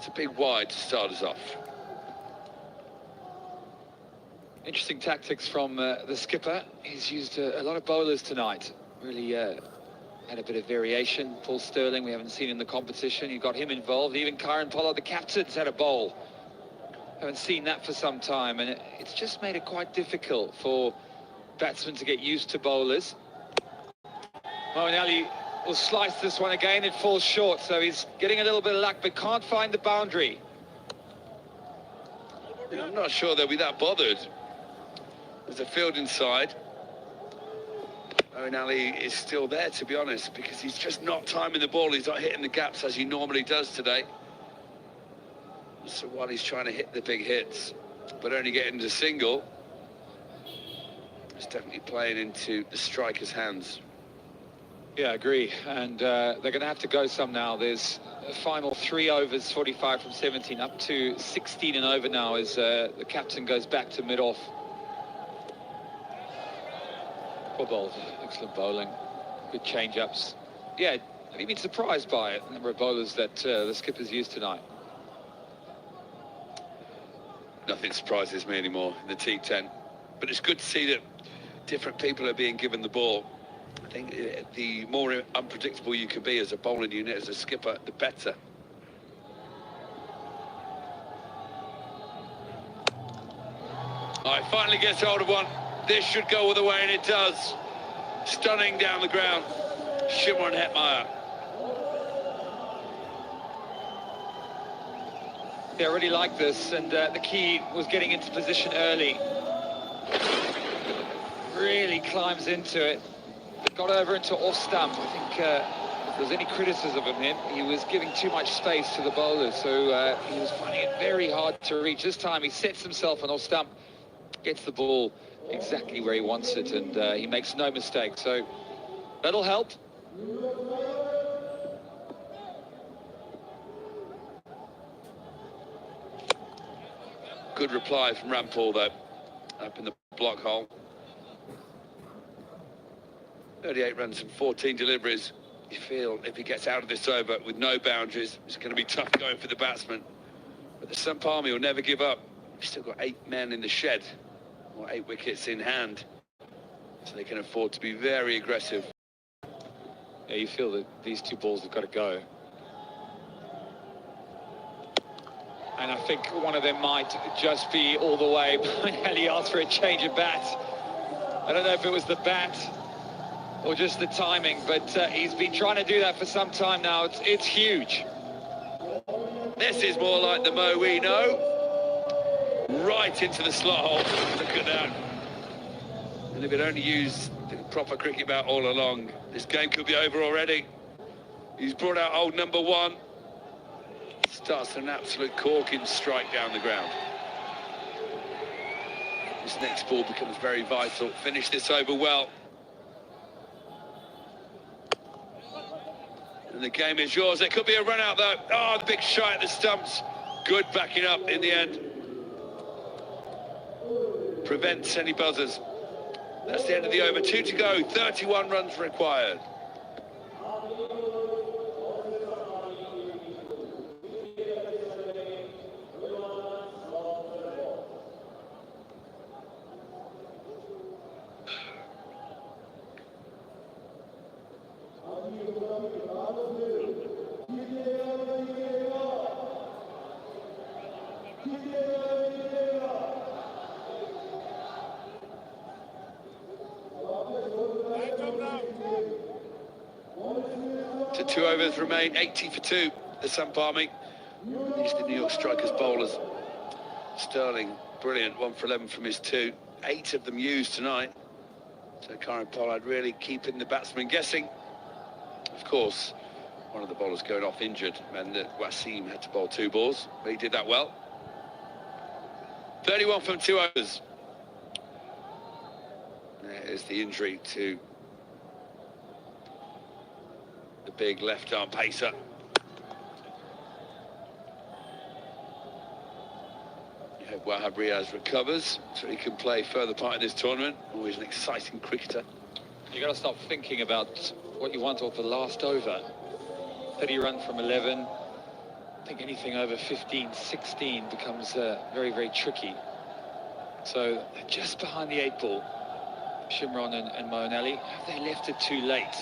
It's a big wide to start us off. Interesting tactics from the skipper. He's used a lot of bowlers tonight. Really had a bit of variation. Paul Sterling, we haven't seen in the competition. You got him involved. Even Karen Pollard, the captain's had a bowl. Haven't seen that for some time, and it's just made it quite difficult for batsmen to get used to bowlers. Moeen Ali will slice this one again. It falls short, so he's getting a little bit of luck, but can't find the boundary. Yeah, I'm not sure they'll be that bothered. There's a field inside. Moeen Ali is still there, to be honest, because he's just not timing the ball. He's not hitting the gaps as he normally does today. So while he's trying to hit the big hits, but only getting to single, it's definitely playing into the striker's hands. Yeah, I agree. And they're going to have to go some now. There's a final 3 overs, 45 from 17, up to 16 and over now as the captain goes back to mid-off. Well bowled, excellent bowling, good change-ups. Yeah, have you been surprised by it, the number of bowlers that the skipper's used tonight? Nothing surprises me anymore in the T10, but it's good to see that different people are being given the ball. I think the more unpredictable you can be as a bowling unit, as a skipper, the better. All right, finally gets hold of one. This should go all the way, and it does. Stunning down the ground. Shimmer and Hetmeyer. Yeah, I really like this, and the key was getting into position early. Really climbs into it. Got over into off stump. I think if there's any criticism of him, he was giving too much space to the bowlers, so he was finding it very hard to reach. This time he sets himself on off stump, gets the ball exactly where he wants it, and he makes no mistake, so that'll help. Good reply from Rampal, though, up in the block hole. 38 runs and 14 deliveries. You feel if he gets out of this over with no boundaries, it's going to be tough going for the batsman. But the Sampami will never give up. He's still got 8 men in the shed, or 8 wickets in hand, so they can afford to be very aggressive. Yeah, you feel that these 2 balls have got to go. And I think one of them might just be all the way. He asked for a change of bat. I don't know if it was the bat or just the timing, but he's been trying to do that for some time now. It's huge. This is more like the Mo we know. Right into the slot hole. Look at that. And if it only used the proper cricket bat all along, this game could be over already. He's brought out old number 1. Starts an absolute corking strike down the ground. This next ball becomes very vital. Finish this over well. And the game is yours. There could be a run out though. Oh, the big shot at the stumps. Good backing up in the end. Prevents any buzzers. That's the end of the over. 2 to go. 31 runs required. To 2 overs remain, 80 for 2, the Sampami. These are the New York Strikers bowlers. Sterling, brilliant, 1 for 11 from his 2. 8 of them used tonight. So Karen Pollard really keeping the batsmen guessing. Of course, one of the bowlers going off injured, and Wasim had to bowl 2 balls, but he did that well. 31 from 2 overs. There's the injury to the big left-arm pacer. You hope Wahab Riaz recovers so he can play further part in this tournament. Always an exciting cricketer. You've got to stop thinking about what you want off the last over. 30 run from 11. I think anything over 15, 16 becomes very, very tricky. So just behind the 8 ball, Shimron and Moeen. Have they left it too late?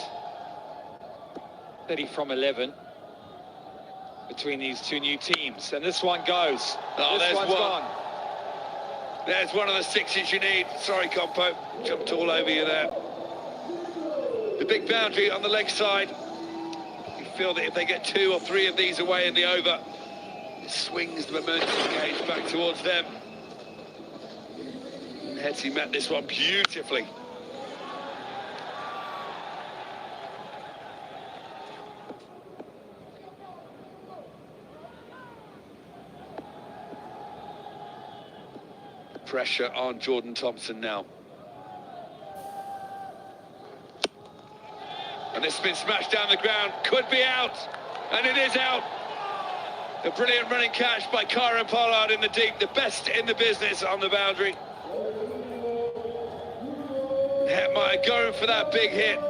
30 from 11 between these two new teams, and this one goes. Oh, this one's gone. There's one of the sixes you need. Sorry, Compo, jumped all over you there. The big boundary on the leg side. You feel that if they get 2 or 3 of these away in the over, it swings the momentum gauge back towards them. And Hetty met this one beautifully. Pressure on Jordan Thompson now. And this has been smashed down the ground, could be out, and it is out. A brilliant running catch by Kieran Pollard in the deep, the best in the business on the boundary. Hetmeyer going for that big hit.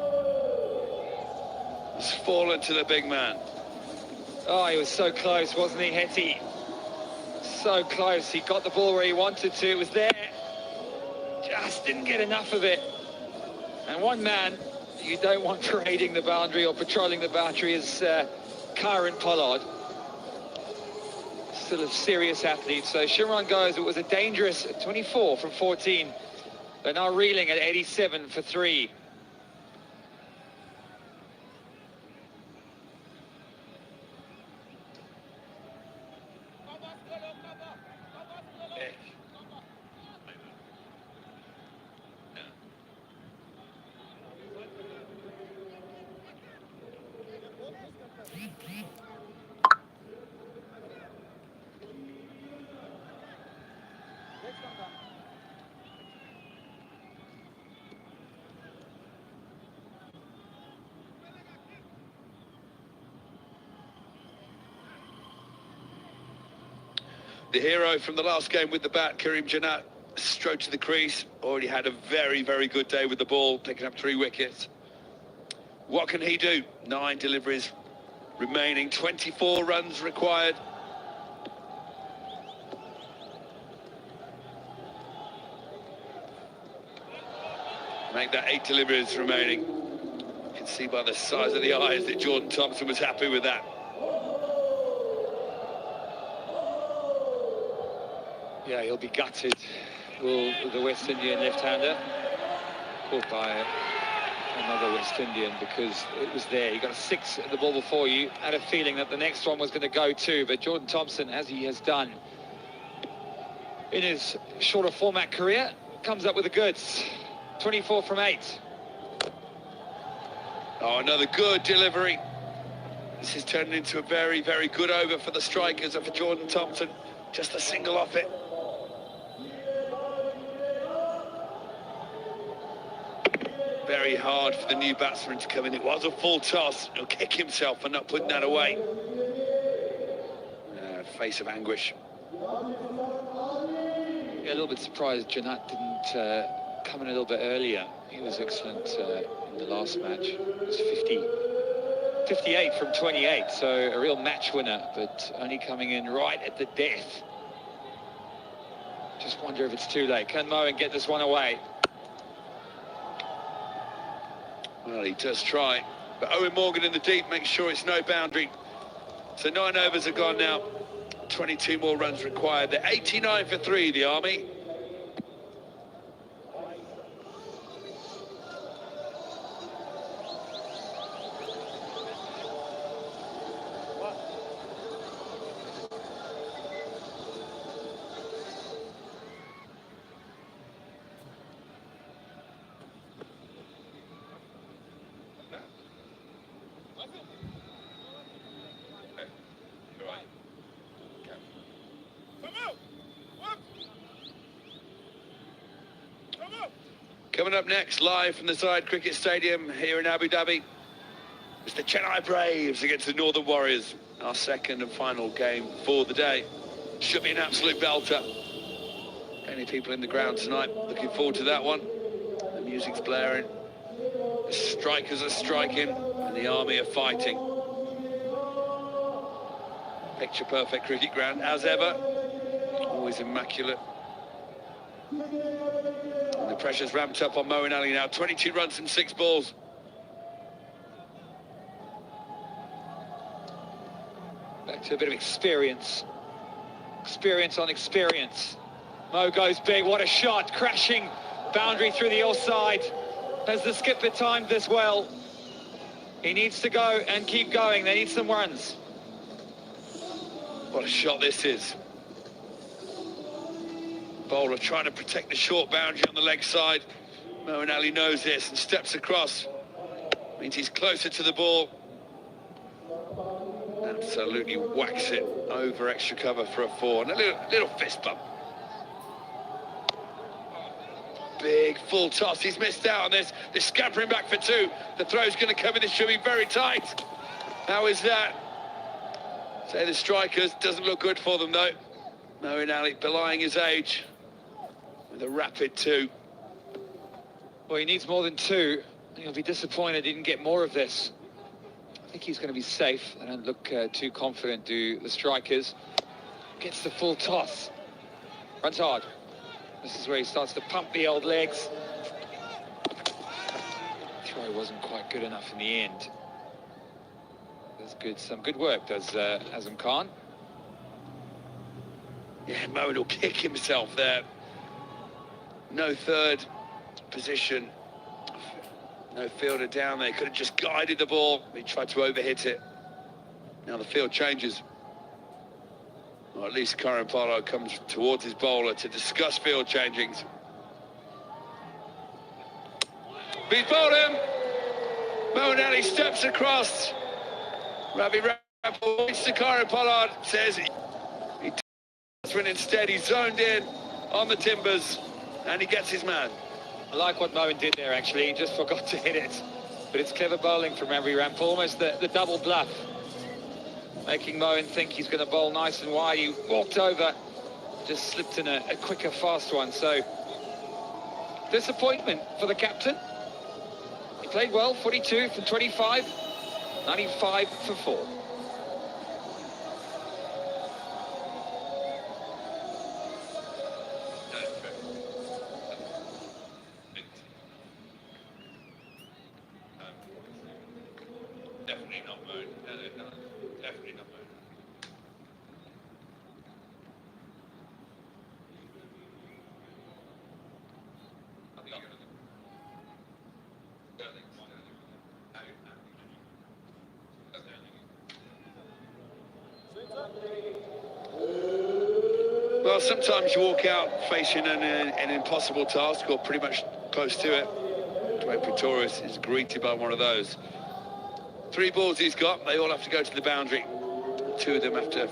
It's fallen to the big man. Oh, he was so close, wasn't he, Hetty? So close. He got the ball where he wanted to. It was there. Just didn't get enough of it. And one man you don't want parading the boundary or patrolling the boundary is Kieran Pollard. Still a serious athlete. So Shimron goes. It was a dangerous 24 from 14. They're now reeling at 87 for 3. The hero from the last game with the bat, Karim Janat, strode to the crease. Already had a very, very good day with the ball, picking up 3 wickets. What can he do? 9 deliveries remaining, 24 runs required. Make that 8 deliveries remaining. You can see by the size of the eyes that Jordan Thompson was happy with that. Yeah, he'll be gutted. Will the West Indian left-hander, caught by another West Indian, because it was there. You got a 6 at the ball before you. Had a feeling that the next one was going to go too, but Jordan Thompson, as he has done in his shorter format career, comes up with the goods. 24 from 8. Oh, another good delivery. This is turning into a very, very good over for the strikers and for Jordan Thompson. Just a single off it. Very hard for the new batsman to come in. It was a full toss. He'll kick himself for not putting that away. Face of anguish. Yeah, a little bit surprised Janat didn't come in a little bit earlier. He was excellent in the last match. It was 58 from 28, so a real match winner, but only coming in right at the death. Just wonder if it's too late. Can Moeen get this one away? Well, he does try, but Owen Morgan in the deep makes sure it's no boundary. So 9 overs are gone now. 22 more runs required. They're 89 for 3, the Army. Coming up next, live from the Zayed Cricket Stadium here in Abu Dhabi, it's the Chennai Braves against the Northern Warriors. Our second and final game for the day. Should be an absolute belter. Plenty of people in the ground tonight. Looking forward to that one. The music's blaring. The strikers are striking and the Army are fighting. Picture perfect cricket ground, as ever. Always immaculate. And the pressure's ramped up on Moeen Ali now. 22 runs from 6 balls. Back to a bit of experience. Experience on experience. Mo goes big, what a shot, crashing boundary through the offside. Has the skipper timed this well? He needs to go and keep going, they need some runs. What a shot this is. Bowler trying to protect the short boundary on the leg side. Moeen Ali knows this and steps across. Means he's closer to the ball. Absolutely whacks it over extra cover for a 4. And a little fist bump. Big full toss. He's missed out on this. They're scampering back for 2. The throw's going to come in. This should be very tight. How is that? Say the strikers. Doesn't look good for them, though. Moeen Ali belying his age with a rapid 2. Well, he needs more than 2. He'll be disappointed he didn't get more of this. I think he's going to be safe. They don't look too confident, do the strikers. Gets the full toss. Runs hard. This is where he starts to pump the old legs. Throw wasn't quite good enough in the end. That's good. Some good work does Azam Khan. Yeah, Moeen will kick himself there. No third position. No fielder down there. Could have just guided the ball. He tried to overhit it. Now the field changes. Or at least Karan Pollard comes towards his bowler to discuss field changings. He's bowled him. Moeen Ali steps across. Ravi points to Karan Pollard, says he does when instead he's zoned in on the timbers and he gets his man. I like what Moeen did there, actually. He just forgot to hit it. But it's clever bowling from Ravi Rampal, almost the double bluff. Making Moeen think he's going to bowl nice and wide. He walked over, just slipped in a quicker, fast one. So, disappointment for the captain. He played well, 42 from 25, 95 for 4. Definitely not Moeen. No, definitely not Moeen. Well, sometimes you walk out facing an impossible task, or pretty much close to it. Dwayne Pretorius is greeted by one of those. 3 balls he's got, they all have to go to the boundary. 2 of them have to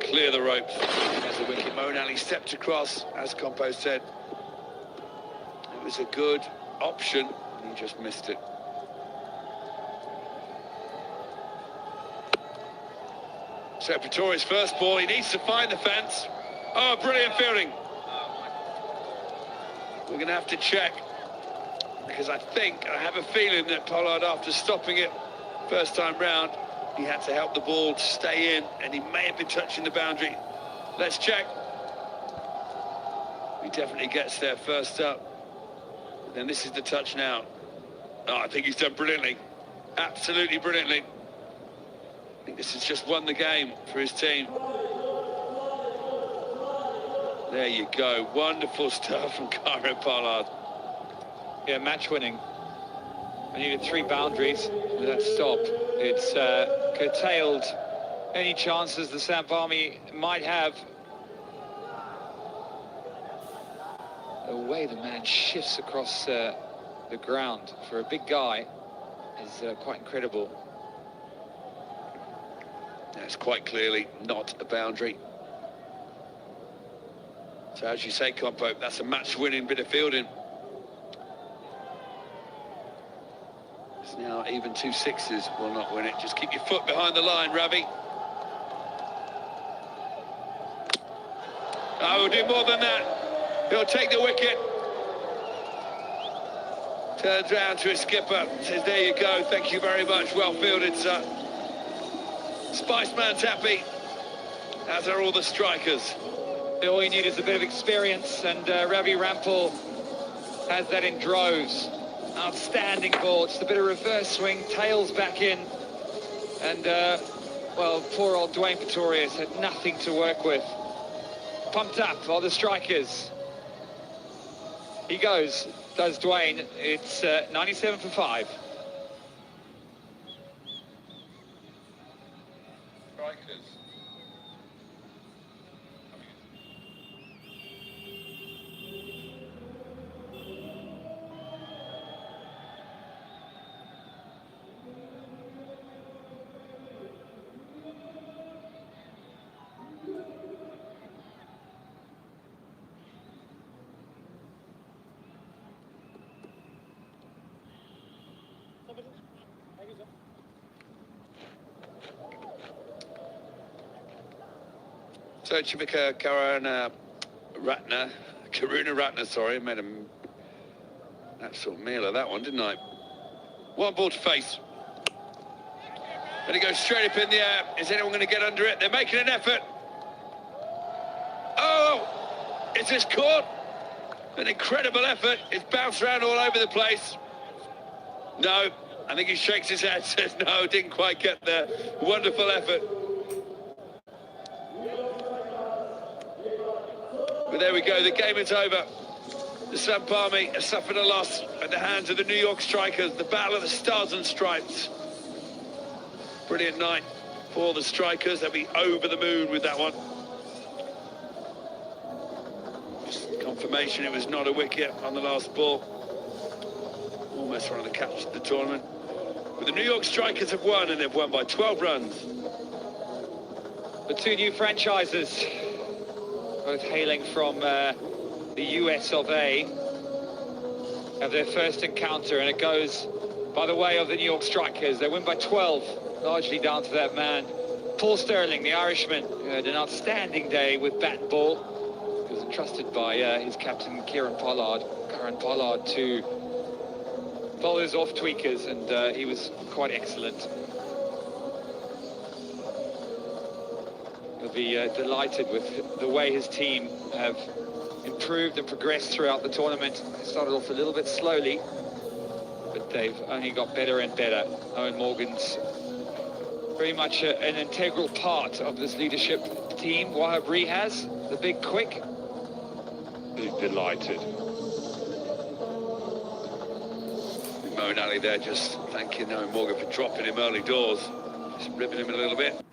clear the ropes. As a wicket, Moeen Ali stepped across, as Compo said. It was a good option, he just missed it. So Pretorius' first ball, he needs to find the fence. Oh, brilliant fielding. We're going to have to check, because I have a feeling that Pollard, after stopping it first time round, he had to help the ball to stay in, and he may have been touching the boundary. Let's check. He definitely gets there first up. And then this is the touch now. Oh, I think he's done brilliantly. Absolutely brilliantly. I think this has just won the game for his team. There you go. Wonderful stuff from Karan Pollard. Yeah, match winning. I needed 3 boundaries with that stop. It's curtailed any chances the Samp Army might have. The way the man shifts across the ground for a big guy is quite incredible. That's quite clearly not a boundary. So as you say, Compo, that's a match-winning bit of fielding. It's now even 2 sixes will not win it. Just keep your foot behind the line, Ravi. I will do more than that. He'll take the wicket. Turns round to his skipper. Says, there you go. Thank you very much. Well fielded, sir. Spice Man's happy. as are all the strikers. All you need is a bit of experience, and Ravi Rampal has that in droves. Outstanding ball, just a bit of reverse swing, tails back in, and well, poor old Dwayne Pretorius had nothing to work with. Pumped up are the strikers. He goes, does Dwayne. It's 97 for 5. Strikers. So Chivika Karuna Ratner, sorry, made an absolute meal of that one, didn't I? One ball to face. And it goes straight up in the air. Is anyone going to get under it? They're making an effort. Oh! Is this caught? An incredible effort. It's bounced around all over the place. No. I think he shakes his head, says no, didn't quite get there. Wonderful effort. But there we go, the game is over. The Samp Army has suffered a loss at the hands of the New York Strikers. The battle of the Stars and Stripes. Brilliant night for the Strikers. They'll be over the moon with that one. Just confirmation it was not a wicket on the last ball. Almost one of the catches of the tournament. But the New York Strikers have won, and they've won by 12 runs. The two new franchises, both hailing from the US of A, have their first encounter, and it goes by the way of the New York Strikers. They win by 12, largely down to that man, Paul Sterling, the Irishman, who had an outstanding day with bat and ball. He was entrusted by his captain, Kieran Pollard, to bowl his off tweakers, and he was quite excellent. He'll be delighted with the way his team have improved and progressed throughout the tournament. They started off a little bit slowly, but they've only got better and better. Owen Morgan's very much an integral part of this leadership team. Wahab Rihaz, the big quick, is delighted. Moeen Ali there just thanking Owen Morgan for dropping him early doors. Just ripping him a little bit.